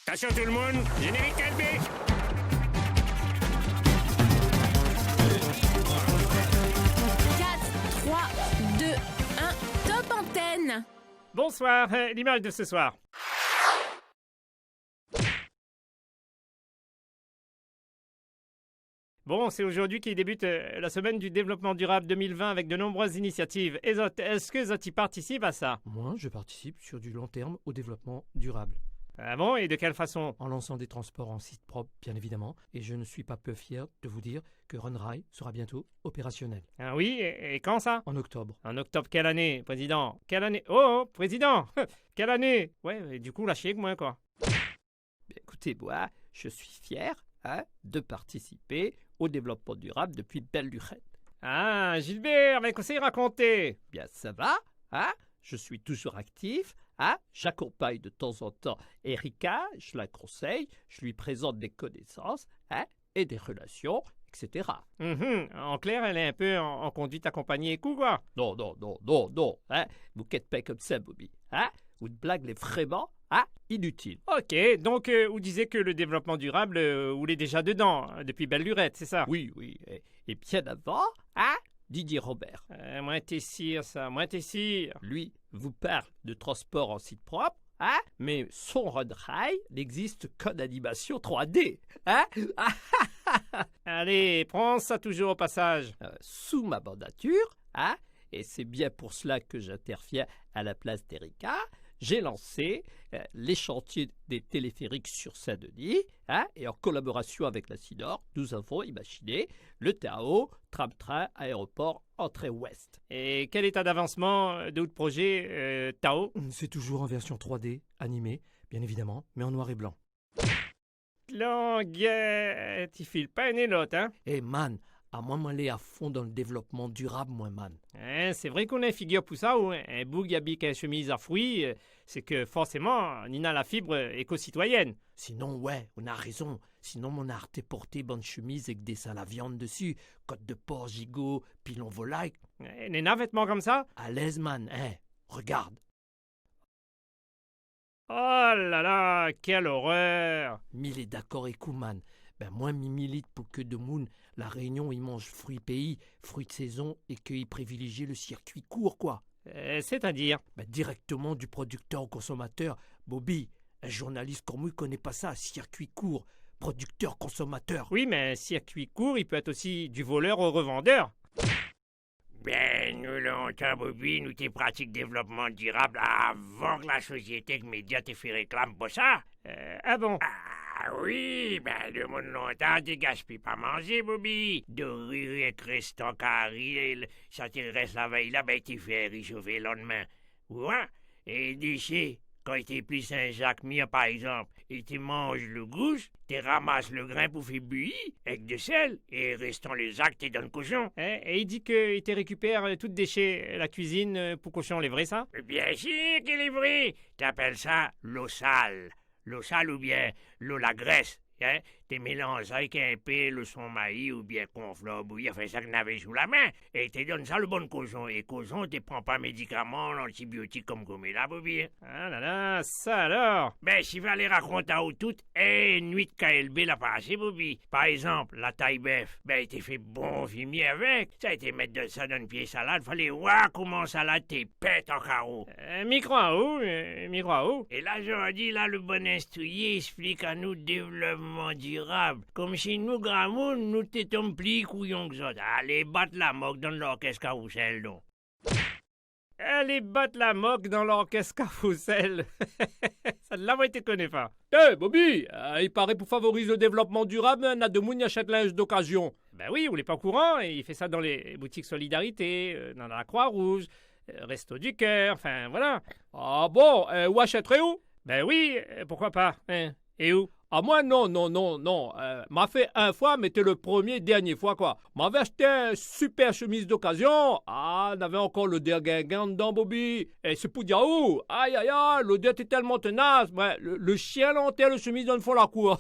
Attention tout le monde, générique calmé. 4, 3, 2, 1, top antenne. Bonsoir, l'image de ce soir. Bon, c'est aujourd'hui qui débute la semaine du développement durable 2020 avec de nombreuses initiatives. Et Zot, est-ce que Zot y participe à ça? Moi, je participe sur du long terme au développement durable. Ah bon, et de quelle façon? En lançant des transports en site propre, bien évidemment. Et je ne suis pas peu fier de vous dire que Runrail sera bientôt opérationnel. Ah oui, et quand ça? En octobre. En octobre, quelle année, président? Quelle année? Oh, président! Quelle année? Ouais, et du coup, lâchez que moi, quoi. Écoutez, moi, je suis fier de participer au développement durable depuis belle lurette. Ah, Gilbert, mais qu'est-ce qu'il racontait? Bien, ça va, je suis toujours actif, j'accompagne de temps en temps Erika, je la conseille, je lui présente des connaissances, et des relations, etc. En clair, elle est un peu en conduite accompagnée et coup, quoi. Non, vous n'êtes pas comme ça, Bobby, Votre blague est vraiment, inutile. Ok, donc vous disiez que le développement durable, vous l'êtes déjà dedans, depuis belle lurette, c'est ça? Oui, et bien avant, Didier Robert. Moi t'es sire, ça, moi t'es sire. Lui vous parle de transport en site propre, mais son Runrail n'existe qu'en animation 3D, Allez, prends ça toujours au passage. Sous ma mandature, et c'est bien pour cela que j'interviens à la place d'Erika, j'ai lancé les chantiers des téléphériques sur Saint-Denis, et en collaboration avec la CINOR, nous avons imaginé le TAO, tram-train, aéroport, entrée ouest. Et quel état d'avancement de votre projet, Tao? C'est toujours en version 3D, animée, bien évidemment, mais en noir et blanc. Languette, il file pas un et l'autre, hein? Eh man, à moi m'aller à fond dans le développement durable, moi man. C'est vrai qu'on a une figure pour ça, ou un boug habille une chemise à fruits, c'est que forcément, Nina la fibre éco-citoyenne. Sinon, ouais, on a raison. Sinon, mon art est porté bonne chemise avec des salles à viande dessus, côte de porc, gigot, pilon volaille. Nina, vêtements comme ça? À l'aise, man, regarde. Oh là là, quelle horreur! Mille est d'accord et coup, man. Ben moi, mi milite pour que de moun, la Réunion, ils mangent fruits pays, fruits de saison et qu'ils privilégient le circuit court, quoi. C'est-à-dire? Ben directement du producteur au consommateur. Bobby, un journaliste comme moi, il connaît pas ça, circuit court, producteur-consommateur. Oui, mais un circuit court, il peut être aussi du voleur au revendeur. Ben, nous longtemps, Bobby, nous t'es pratique développement durable avant que la société média t'ait fait réclame pour ça. Ah bon? Ah oui, ben, de mon longtemps, t'es gaspillé pas manger, Bobby. De rire avec restant carré, ça te reste la veille là, ben, t'es fait réchauffer le lendemain. Ouais, et déchets, quand t'es plus Saint-Jacques mien, par exemple, et tu manges le gousse, tu ramasses le grain pour faire bouillir avec de sel, et restant les actes, tu donnes cochon. Et il dit qu'il te récupère tout déchet, la cuisine pour cochon, les vrais ça? Bien sûr qu'il est vrai. T'appelles ça l'eau sale. L'eau sale ou bien l'eau la graisse. T'es mélangé avec un peu le son maïs ou bien conflore bouillir, fait ça que n'avait sous la main, et te donne ça le bon cochon. Et cochon, tu prends pas médicaments, antibiotiques comme là, Bobby. Ah là là, ça alors? Ben, si va les raconter à tout, nuit de KLB l'a passé, Bobby. Par exemple, la taille bœuf, ben, t'es fait bon fumier avec. Ça a été mettre de ça dans une pied salade, fallait voir comment salade t'es pète en carreau. Micro à haut. Et là, j'en dis, là, le bon instruit explique à nous développement durable. Comme si nous, gramoun, nous t'étions plis couillons que ça. Allez, battre la moque dans l'orchestre carrousel, donc. Allez battre la moque dans l'orchestre carrousel. Ça ne l'a pas été connu pas. Bobby, il paraît pour favoriser le développement durable, on a de moun achète linge d'occasion. Ben oui, vous n'êtes pas au courant, il fait ça dans les boutiques Solidarité, dans la Croix-Rouge, Resto du Cœur, enfin voilà. Ah bon, où achèterais-vous? Ben oui, pourquoi pas, et où? Ah moi non, m'a fait une fois, mais t'es le premier, dernier fois quoi. M'avait acheté une super chemise d'occasion, on avait encore le dégingant dedans, Bobby. Et c'est pour dire où? Aïe, l'odeur était tellement tenace, le chien l'enterre le chemise dans le fond la cour.